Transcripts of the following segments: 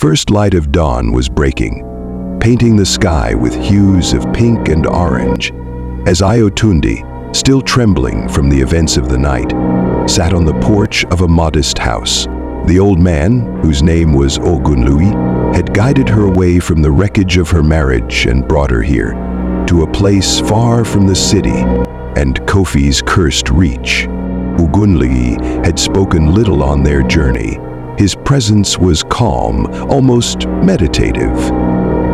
first light of dawn was breaking, painting the sky with hues of pink and orange, as Ayotunde, still trembling from the events of the night, sat on the porch of a modest house. The old man, whose name was Ogunlui, had guided her away from the wreckage of her marriage and brought her here, to a place far from the city and Kofi's cursed reach. Ogunlui had spoken little on their journey. His presence was calm, almost meditative,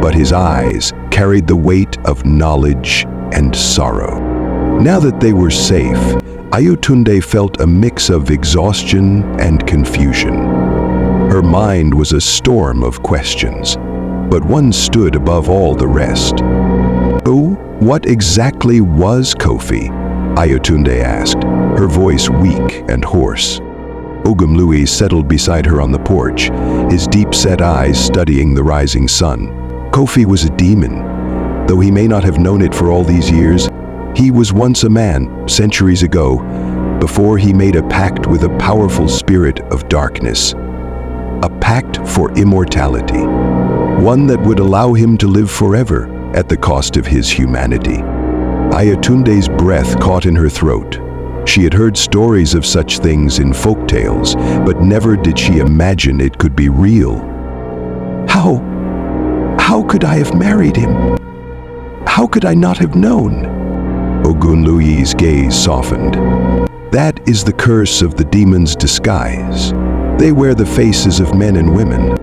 but his eyes carried the weight of knowledge and sorrow. Now that they were safe, Ayotunde felt a mix of exhaustion and confusion. Her mind was a storm of questions, but one stood above all the rest. "Oh, what exactly was Kofi?" Ayotunde asked, her voice weak and hoarse. Ogunlui settled beside her on the porch, his deep-set eyes studying the rising sun. Kofi was a demon. Though he may not have known it for all these years, he was once a man, centuries ago, before he made a pact with a powerful spirit of darkness. A pact for immortality. One that would allow him to live forever at the cost of his humanity. Ayotunde's breath caught in her throat. She had heard stories of such things in folk tales, but never did she imagine it could be real. How could I have married him? How could I not have known? Ogunlui's gaze softened. That is the curse of the demon's disguise. They wear the faces of men and women,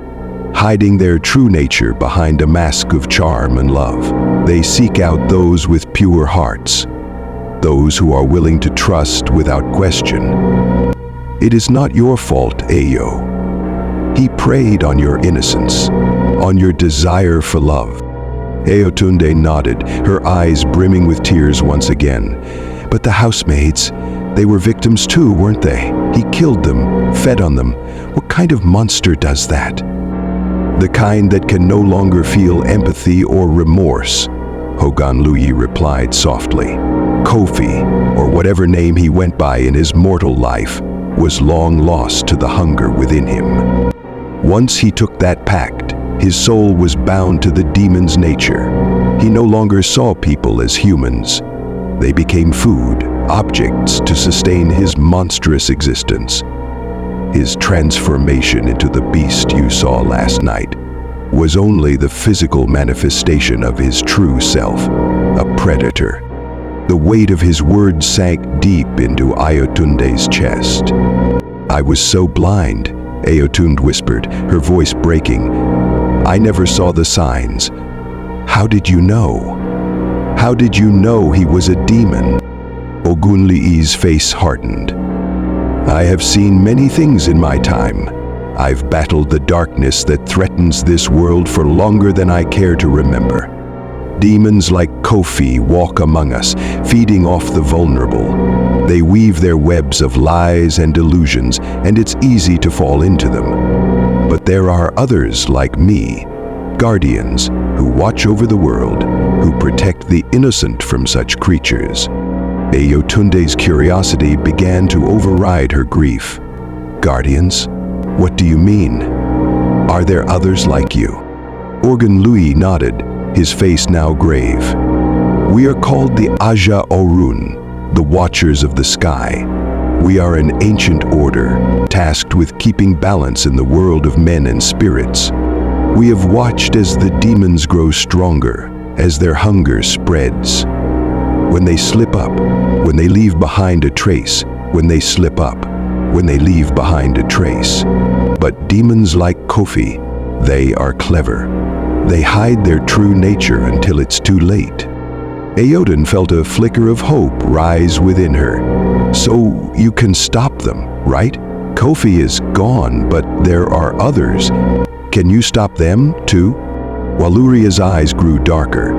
hiding their true nature behind a mask of charm and love. They seek out those with pure hearts, those who are willing to trust without question. It is not your fault, Ayo. He preyed on your innocence, on your desire for love. Ayotunde nodded, her eyes brimming with tears once again. But the housemaids, they were victims too, weren't they? He killed them, fed on them. What kind of monster does that? The kind that can no longer feel empathy or remorse, Ogunlui replied softly. Kofi, or whatever name he went by in his mortal life, was long lost to the hunger within him. Once he took that pact, his soul was bound to the demon's nature. He no longer saw people as humans. They became food, objects to sustain his monstrous existence. His transformation into the beast you saw last night was only the physical manifestation of his true self, a predator. The weight of his words sank deep into Ayotunde's chest. I was so blind, Ayotunde whispered, her voice breaking. I never saw the signs. How did you know? How did you know he was a demon? Ogunlui's face hardened. I have seen many things in my time. I've battled the darkness that threatens this world for longer than I care to remember. Demons like Kofi walk among us, feeding off the vulnerable. They weave their webs of lies and delusions, and it's easy to fall into them. But there are others like me, guardians, who watch over the world, who protect the innocent from such creatures. Ayotunde's curiosity began to override her grief. Guardians? What do you mean? Are there others like you? Ogunlui nodded, his face now grave. We are called the Aja Orun, the Watchers of the Sky. We are an ancient order, tasked with keeping balance in the world of men and spirits. We have watched as the demons grow stronger, as their hunger spreads. When they slip up, when they leave behind a trace, when they slip up, when they leave behind a trace. But demons like Kofi, they are clever. They hide their true nature until it's too late. Ayoden felt a flicker of hope rise within her. So you can stop them, right? Kofi is gone, but there are others. Can you stop them, too? Waluria's eyes grew darker.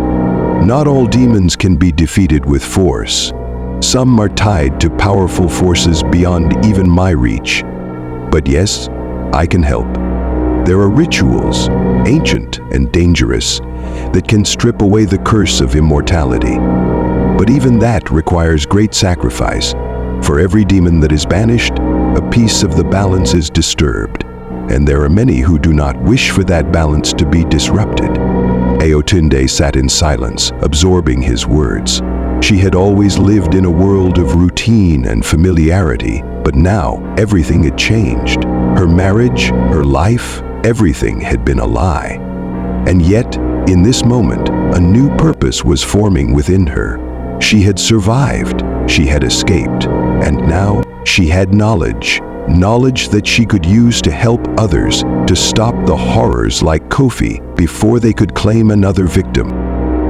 Not all demons can be defeated with force. Some are tied to powerful forces beyond even my reach. But yes, I can help. There are rituals, ancient and dangerous, that can strip away the curse of immortality. But even that requires great sacrifice. For every demon that is banished, a piece of the balance is disturbed. and there are many who do not wish for that balance to be disrupted. Ayotunde sat in silence, absorbing his words. She had always lived in a world of routine and familiarity, but now everything had changed. Her marriage, her life, everything had been a lie. And yet, in this moment, a new purpose was forming within her. She had survived, she had escaped, and now she had knowledge that she could use to help others to stop the horrors like Kofi before they could claim another victim.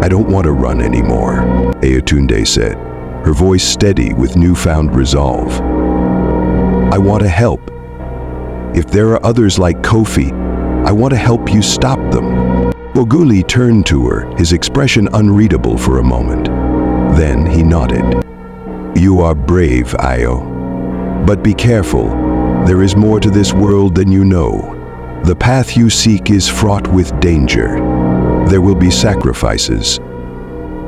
"I don't want to run anymore," Ayotunde said, her voice steady with newfound resolve. "I want to help. If there are others like Kofi, I want to help you stop them." Ogunlui turned to her, his expression unreadable for a moment. Then he nodded. "You are brave, Ayo. But be careful. There is more to this world than you know. The path you seek is fraught with danger. There will be sacrifices.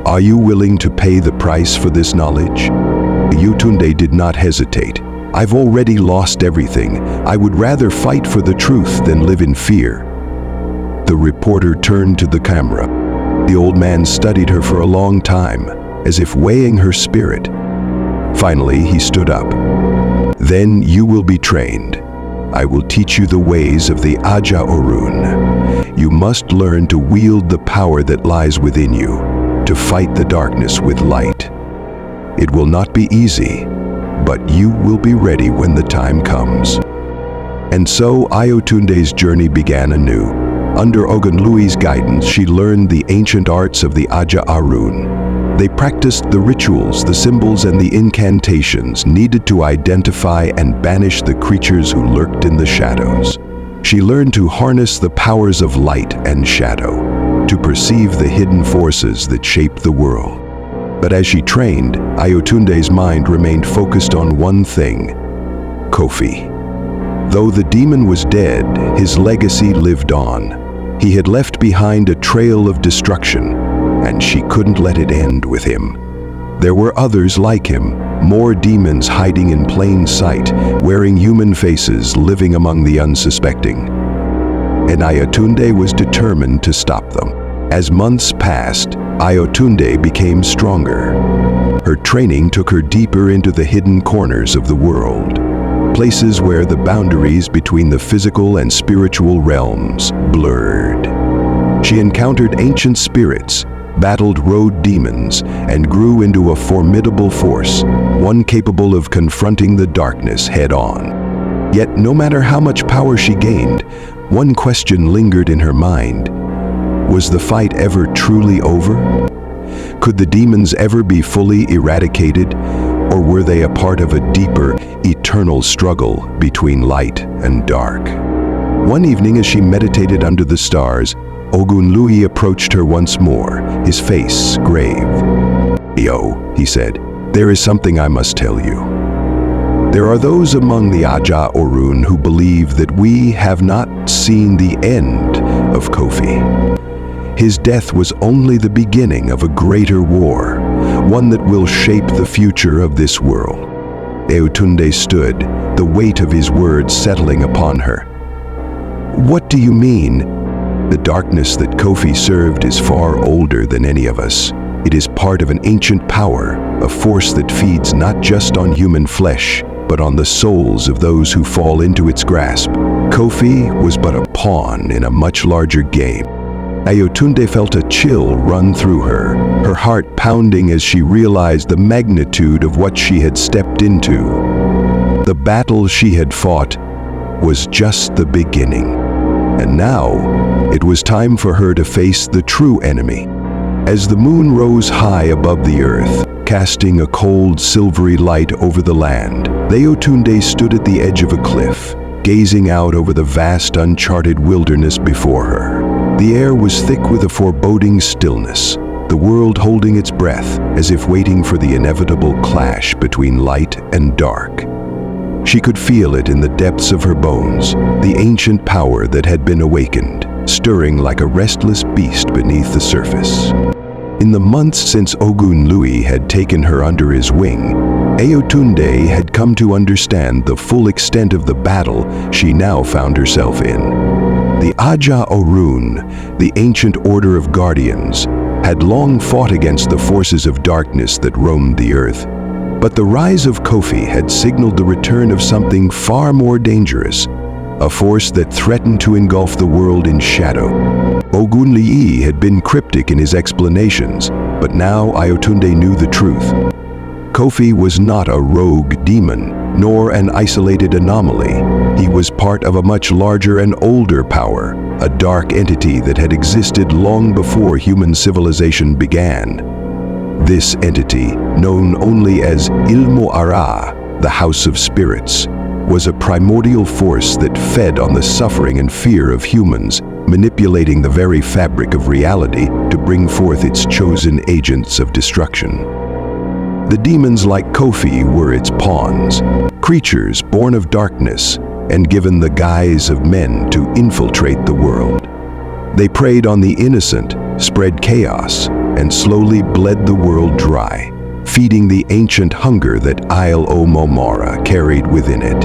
Are you willing to pay the price for this knowledge?" Ayotunde did not hesitate. "I've already lost everything. I would rather fight for the truth than live in fear." The reporter turned to the camera. The old man studied her for a long time, as if weighing her spirit. Finally, he stood up. "Then you will be trained. I will teach you the ways of the Aja Orun. You must learn to wield the power that lies within you, to fight the darkness with light. It will not be easy, but you will be ready when the time comes." And so Ayotunde's journey began anew. Under Ogunlui's guidance, she learned the ancient arts of the Aja Orun. They practiced the rituals, the symbols, and the incantations needed to identify and banish the creatures who lurked in the shadows. She learned to harness the powers of light and shadow, to perceive the hidden forces that shape the world. But as she trained, Ayotunde's mind remained focused on one thing: Kofi. Though the demon was dead, his legacy lived on. He had left behind a trail of destruction, and she couldn't let it end with him. There were others like him, more demons hiding in plain sight, wearing human faces, living among the unsuspecting. And Ayotunde was determined to stop them. As months passed, Ayotunde became stronger. Her training took her deeper into the hidden corners of the world, places where the boundaries between the physical and spiritual realms blurred. She encountered ancient spirits, battled road demons, and grew into a formidable force, one capable of confronting the darkness head-on. Yet, no matter how much power she gained, one question lingered in her mind. Was the fight ever truly over? Could the demons ever be fully eradicated, or were they a part of a deeper, eternal struggle between light and dark? One evening, as she meditated under the stars, Ogunlui approached her once more, his face grave. "Yo," he said, "there is something I must tell you. There are those among the Aja Orun who believe that we have not seen the end of Kofi. His death was only the beginning of a greater war, one that will shape the future of this world." Ayotunde stood, the weight of his words settling upon her. "What do you mean?" "The darkness that Kofi served is far older than any of us. It is part of an ancient power, a force that feeds not just on human flesh, but on the souls of those who fall into its grasp. Kofi was but a pawn in a much larger game." Ayotunde felt a chill run through her, her heart pounding as she realized the magnitude of what she had stepped into. The battle she had fought was just the beginning. And now, it was time for her to face the true enemy. As the moon rose high above the earth, casting a cold, silvery light over the land, Ayotunde stood at the edge of a cliff, gazing out over the vast, uncharted wilderness before her. The air was thick with a foreboding stillness, the world holding its breath as if waiting for the inevitable clash between light and dark. She could feel it in the depths of her bones, the ancient power that had been awakened, stirring like a restless beast beneath the surface. In the months since Ogunlui had taken her under his wing, Ayotunde had come to understand the full extent of the battle she now found herself in. The Aja Orun, the ancient order of guardians, had long fought against the forces of darkness that roamed the earth. But the rise of Kofi had signaled the return of something far more dangerous, a force that threatened to engulf the world in shadow. Ogunliyi had been cryptic in his explanations, but now Ayotunde knew the truth. Kofi was not a rogue demon, nor an isolated anomaly. He was part of a much larger and older power, a dark entity that had existed long before human civilization began. This entity, known only as Ilmo Ara, the House of Spirits, was a primordial force that fed on the suffering and fear of humans, manipulating the very fabric of reality to bring forth its chosen agents of destruction. The demons like Kofi were its pawns, creatures born of darkness and given the guise of men to infiltrate the world. They preyed on the innocent, spread chaos, and slowly bled the world dry, feeding the ancient hunger that Isle Omomora carried within it.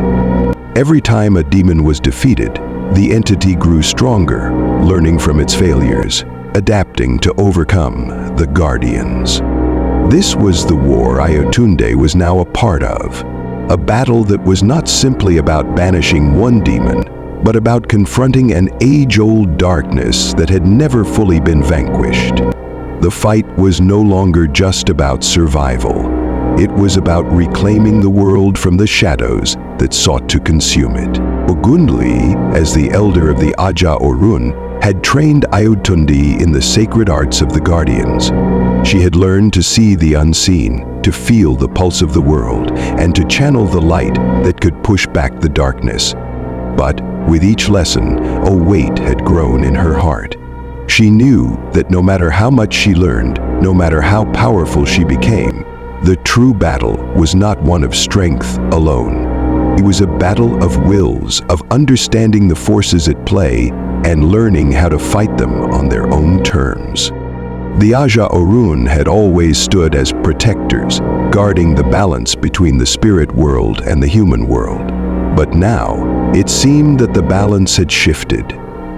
Every time a demon was defeated, the entity grew stronger, learning from its failures, adapting to overcome the guardians. This was the war Ayotunde was now a part of, a battle that was not simply about banishing one demon, but about confronting an age-old darkness that had never fully been vanquished. The fight was no longer just about survival. It was about reclaiming the world from the shadows that sought to consume it. Ogunli, as the elder of the Aja Orun, had trained Ayotunde in the sacred arts of the guardians. She had learned to see the unseen, to feel the pulse of the world, and to channel the light that could push back the darkness. But with each lesson, a weight had grown in her heart. She knew that no matter how much she learned, no matter how powerful she became, the true battle was not one of strength alone. It was a battle of wills, of understanding the forces at play and learning how to fight them on their own terms. The Aja Orun had always stood as protectors, guarding the balance between the spirit world and the human world. But now, it seemed that the balance had shifted.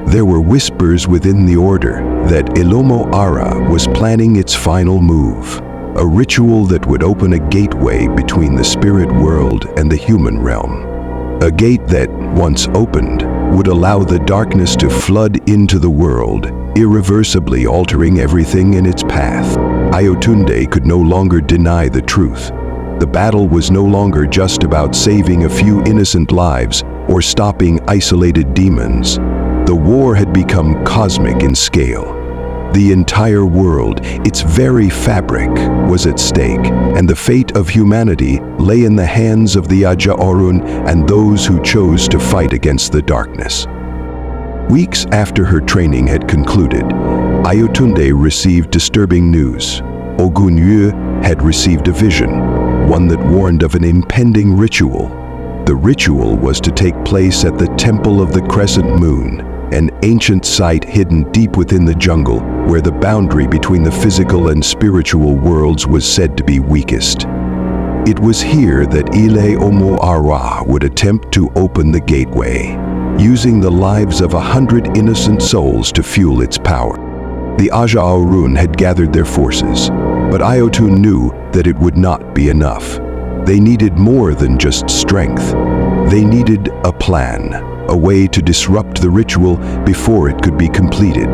There were whispers within the order that Ilmo Ara was planning its final move, a ritual that would open a gateway between the spirit world and the human realm. A gate that, once opened, would allow the darkness to flood into the world, irreversibly altering everything in its path. Ayotunde could no longer deny the truth. The battle was no longer just about saving a few innocent lives or stopping isolated demons. The war had become cosmic in scale. The entire world, its very fabric, was at stake, and the fate of humanity lay in the hands of the Aja Orun and those who chose to fight against the darkness. Weeks after her training had concluded, Ayotunde received disturbing news. Ogunye had received a vision, one that warned of an impending ritual. The ritual was to take place at the Temple of the Crescent Moon, an ancient site hidden deep within the jungle where the boundary between the physical and spiritual worlds was said to be weakest. It was here that Ilmo Ara would attempt to open the gateway, using the lives of 100 innocent souls to fuel its power. The Aja Orun had gathered their forces, but Ayotun knew that it would not be enough. They needed more than just strength. They needed a plan, a way to disrupt the ritual before it could be completed.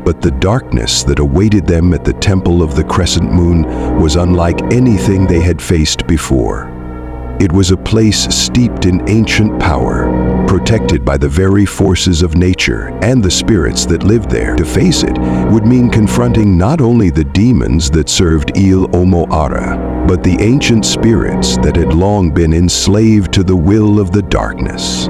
But the darkness that awaited them at the Temple of the Crescent Moon was unlike anything they had faced before. It was a place steeped in ancient power, protected by the very forces of nature and the spirits that lived there. To face it would mean confronting not only the demons that served Ilmo Ara, but the ancient spirits that had long been enslaved to the will of the darkness.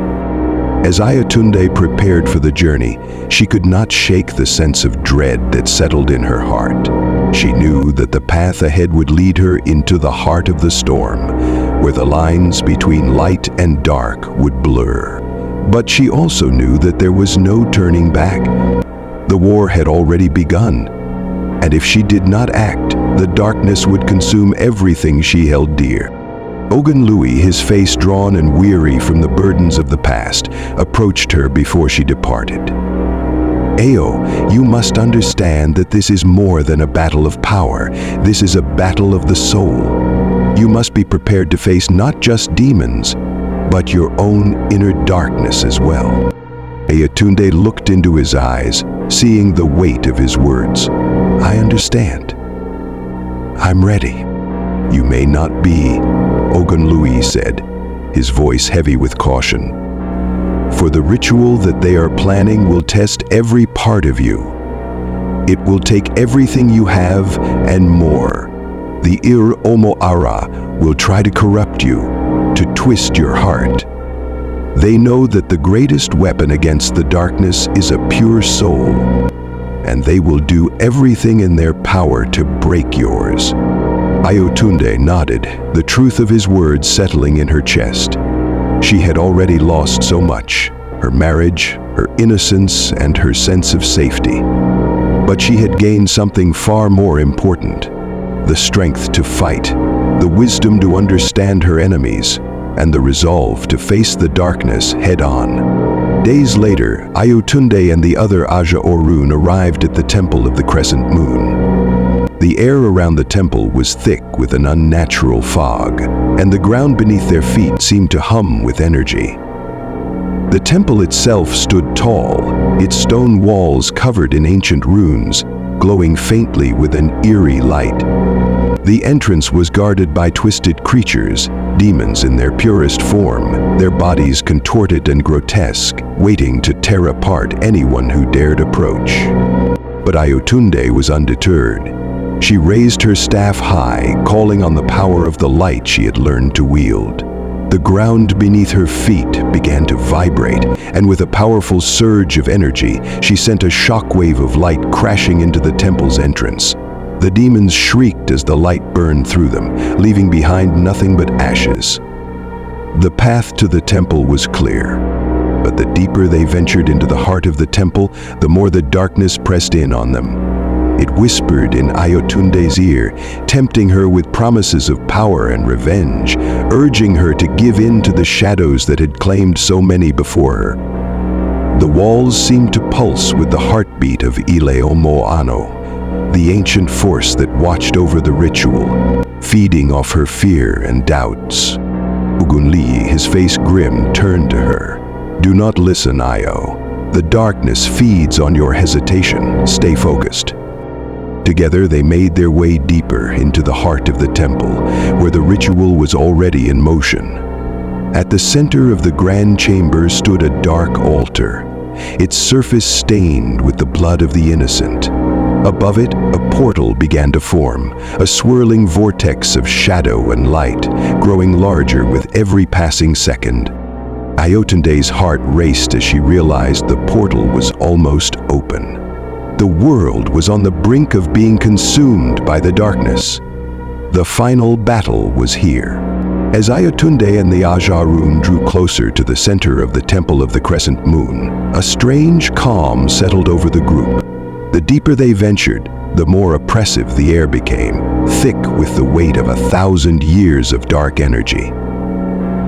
As Ayotunde prepared for the journey, she could not shake the sense of dread that settled in her heart. She knew that the path ahead would lead her into the heart of the storm, where the lines between light and dark would blur. But she also knew that there was no turning back. The war had already begun, and if she did not act, the darkness would consume everything she held dear. Ogunlui, his face drawn and weary from the burdens of the past, approached her before she departed. Ayo, you must understand that this is more than a battle of power. This is a battle of the soul. You must be prepared to face not just demons, but your own inner darkness as well. Ayatunde looked into his eyes, seeing the weight of his words. I understand. I'm ready. You may not be, Ogunlui said, his voice heavy with caution. For the ritual that they are planning will test every part of you. It will take everything you have and more. The Ir Omoara will try to corrupt you, to twist your heart. They know that the greatest weapon against the darkness is a pure soul, and they will do everything in their power to break yours. Ayatunde nodded, the truth of his words settling in her chest. She had already lost so much, her marriage, her innocence, and her sense of safety. But she had gained something far more important, the strength to fight, the wisdom to understand her enemies, and the resolve to face the darkness head-on. Days later, Ayatunde and the other Aja Orun arrived at the Temple of the Crescent Moon. The air around the temple was thick with an unnatural fog, and the ground beneath their feet seemed to hum with energy. The temple itself stood tall, its stone walls covered in ancient runes, glowing faintly with an eerie light. The entrance was guarded by twisted creatures, demons in their purest form, their bodies contorted and grotesque, waiting to tear apart anyone who dared approach. But Ayatunde was undeterred. She raised her staff high, calling on the power of the light she had learned to wield. The ground beneath her feet began to vibrate, and with a powerful surge of energy, she sent a shockwave of light crashing into the temple's entrance. The demons shrieked as the light burned through them, leaving behind nothing but ashes. The path to the temple was clear, but the deeper they ventured into the heart of the temple, the more the darkness pressed in on them. It whispered in Ayatunde's ear, tempting her with promises of power and revenge, urging her to give in to the shadows that had claimed so many before her. The walls seemed to pulse with the heartbeat of Ile Omoano, the ancient force that watched over the ritual, feeding off her fear and doubts. Ogunlui, his face grim, turned to her. Do not listen, Ayo. The darkness feeds on your hesitation. Stay focused. Together they made their way deeper into the heart of the temple, where the ritual was already in motion. At the center of the grand chamber stood a dark altar, its surface stained with the blood of the innocent. Above it, a portal began to form, a swirling vortex of shadow and light, growing larger with every passing second. Ayatunde's heart raced as she realized the portal was almost open. The world was on the brink of being consumed by the darkness. The final battle was here. As Ayatunde and the Aja Orun drew closer to the center of the Temple of the Crescent Moon, a strange calm settled over the group. The deeper they ventured, the more oppressive the air became, thick with the weight of 1,000 years of dark energy.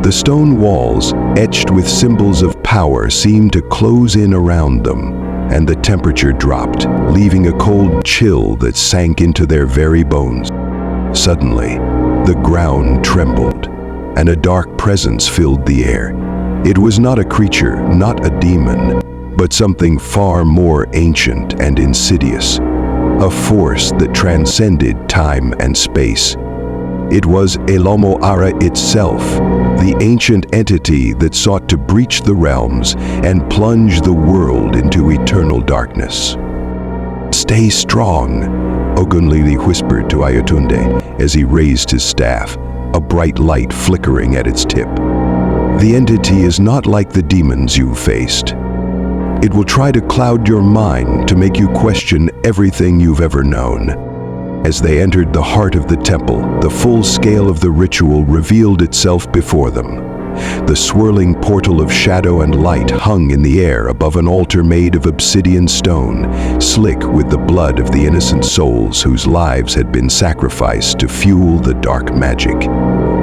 The stone walls, etched with symbols of power, seemed to close in around them, and the temperature dropped, leaving a cold chill that sank into their very bones. Suddenly, the ground trembled, and a dark presence filled the air. It was not a creature, not a demon, but something far more ancient and insidious, a force that transcended time and space. It was Elomo-Ara itself, the ancient entity that sought to breach the realms and plunge the world into eternal darkness. Stay strong, Ogunlui whispered to Ayatunde as he raised his staff, a bright light flickering at its tip. The entity is not like the demons you've faced. It will try to cloud your mind to make you question everything you've ever known. As they entered the heart of the temple, the full scale of the ritual revealed itself before them. The swirling portal of shadow and light hung in the air above an altar made of obsidian stone, slick with the blood of the innocent souls whose lives had been sacrificed to fuel the dark magic.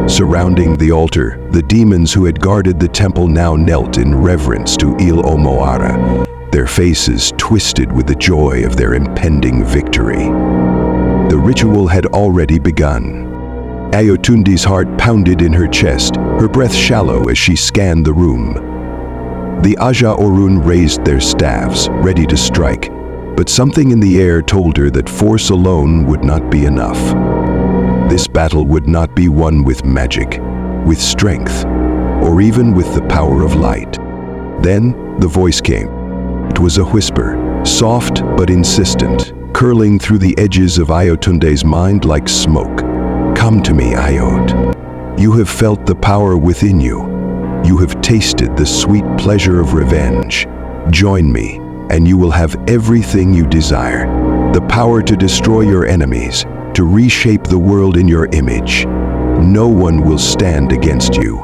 Surrounding the altar, the demons who had guarded the temple now knelt in reverence to Il Omoara, their faces twisted with the joy of their impending victory. The ritual had already begun. Ayotunde's heart pounded in her chest, her breath shallow as she scanned the room. The Aja Orun raised their staffs, ready to strike, but something in the air told her that force alone would not be enough. This battle would not be won with magic, with strength, or even with the power of light. Then the voice came. It was a whisper, soft but insistent, curling through the edges of Ayotunde's mind like smoke. Come to me, Ayot. You have felt the power within you. You have tasted the sweet pleasure of revenge. Join me, and you will have everything you desire. The power to destroy your enemies, to reshape the world in your image. No one will stand against you.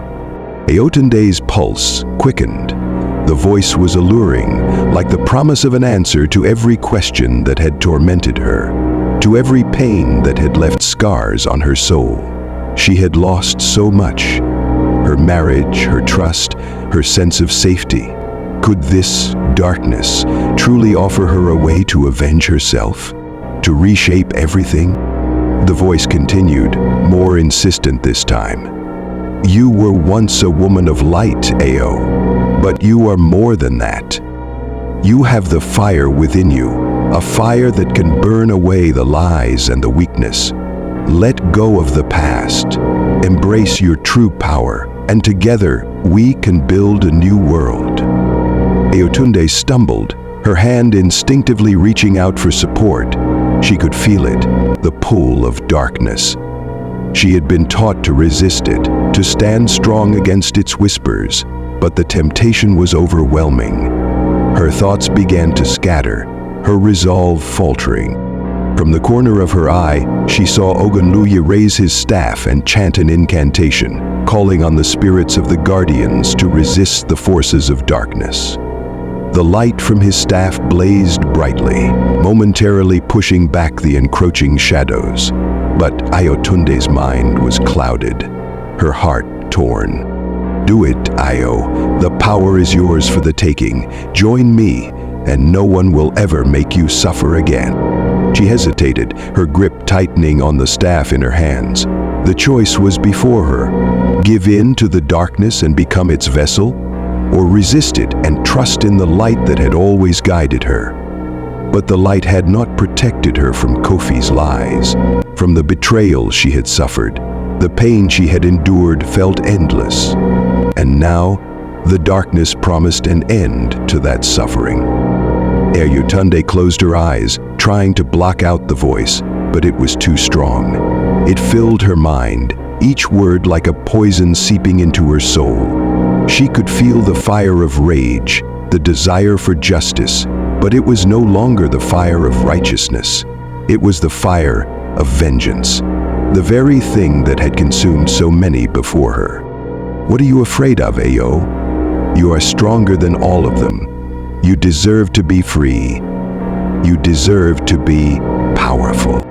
Ayotunde's pulse quickened. The voice was alluring, like the promise of an answer to every question that had tormented her, to every pain that had left scars on her soul. She had lost so much. Her marriage, her trust, her sense of safety. Could this darkness truly offer her a way to avenge herself? To reshape everything? The voice continued, more insistent this time. You were once a woman of light, Ayo, but you are more than that. You have the fire within you, a fire that can burn away the lies and the weakness. Let go of the past, embrace your true power, and together we can build a new world. Ayotunde stumbled, her hand instinctively reaching out for support. She could feel it, the pull of darkness. She had been taught to resist it, to stand strong against its whispers, but the temptation was overwhelming. Her thoughts began to scatter, her resolve faltering. From the corner of her eye, she saw Ogunluyi raise his staff and chant an incantation, calling on the spirits of the guardians to resist the forces of darkness. The light from his staff blazed brightly, momentarily pushing back the encroaching shadows. But Ayotunde's mind was clouded, her heart torn. Do it, Ayo. The power is yours for the taking. Join me, and no one will ever make you suffer again. She hesitated, her grip tightening on the staff in her hands. The choice was before her. Give in to the darkness and become its vessel, or resist it and trust in the light that had always guided her. But the light had not protected her from Kofi's lies, from the betrayal she had suffered. The pain she had endured felt endless, and now the darkness promised an end to that suffering. Ayotunde closed her eyes, trying to block out the voice, but it was too strong. It filled her mind, each word like a poison seeping into her soul. She could feel the fire of rage, the desire for justice, but it was no longer the fire of righteousness. It was the fire of vengeance, the very thing that had consumed so many before her. What are you afraid of, Ayo? You are stronger than all of them. You deserve to be free. You deserve to be powerful.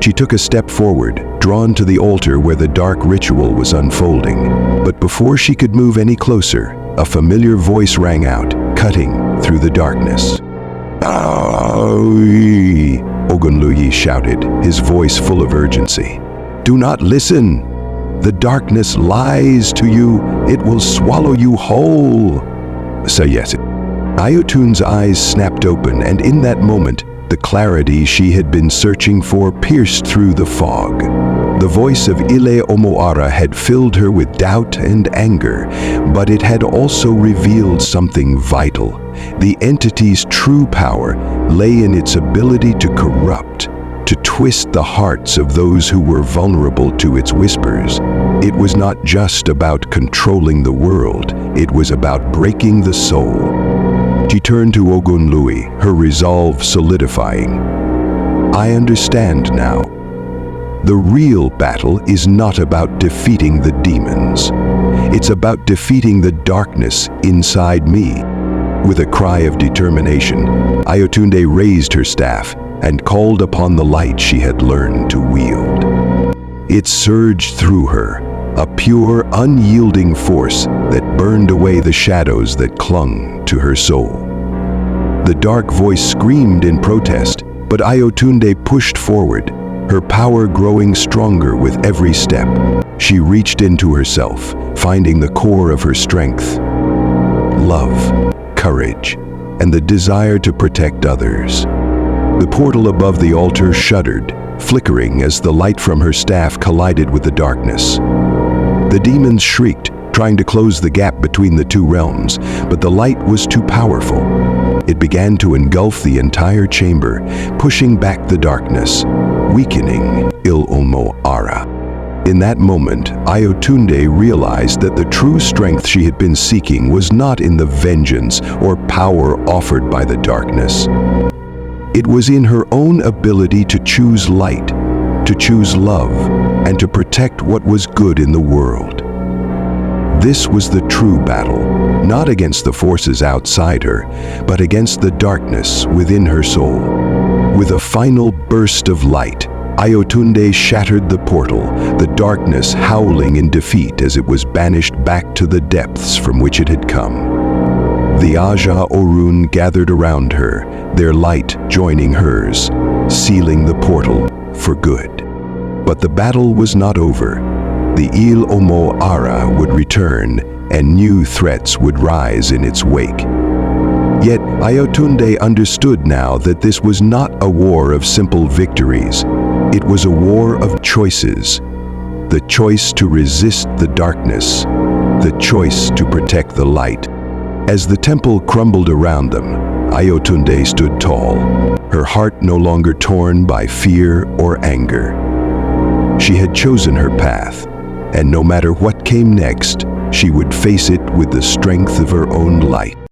She took a step forward, drawn to the altar where the dark ritual was unfolding. But before she could move any closer, a familiar voice rang out, cutting through the darkness. Aoi! Ogunluyi shouted, his voice full of urgency. Do not listen! The darkness lies to you. It will swallow you whole. Sayet. Ayotun's eyes snapped open, and in that moment, the clarity she had been searching for pierced through the fog. The voice of Ile Omoara had filled her with doubt and anger, but it had also revealed something vital. The entity's true power lay in its ability to corrupt, to twist the hearts of those who were vulnerable to its whispers. It was not just about controlling the world, it was about breaking the soul. She turned to Ogunluyi, her resolve solidifying. I understand now. The real battle is not about defeating the demons. It's about defeating the darkness inside me. With a cry of determination, Ayotunde raised her staff and called upon the light she had learned to wield. It surged through her, a pure, unyielding force that burned away the shadows that clung to her soul. The dark voice screamed in protest, but Ayotunde pushed forward, her power growing stronger with every step. She reached into herself, finding the core of her strength: love, courage, and the desire to protect others. The portal above the altar shuddered, flickering as the light from her staff collided with the darkness. The demons shrieked, trying to close the gap between the two realms, but the light was too powerful. It began to engulf the entire chamber, pushing back the darkness, weakening Ilmo Ara. In that moment, Ayotunde realized that the true strength she had been seeking was not in the vengeance or power offered by the darkness. It was in her own ability to choose light, to choose love, and to protect what was good in the world. This was the true battle, not against the forces outside her, but against the darkness within her soul. With a final burst of light, Ayotunde shattered the portal, the darkness howling in defeat as it was banished back to the depths from which it had come. The Aja Orun gathered around her, their light joining hers, sealing the portal for good. But the battle was not over. The Ilmo Ara would return, and new threats would rise in its wake. Yet Ayotunde understood now that this was not a war of simple victories. It was a war of choices. The choice to resist the darkness, the choice to protect the light. As the temple crumbled around them, Ayotunde stood tall, her heart no longer torn by fear or anger. She had chosen her path, and no matter what came next, she would face it with the strength of her own light.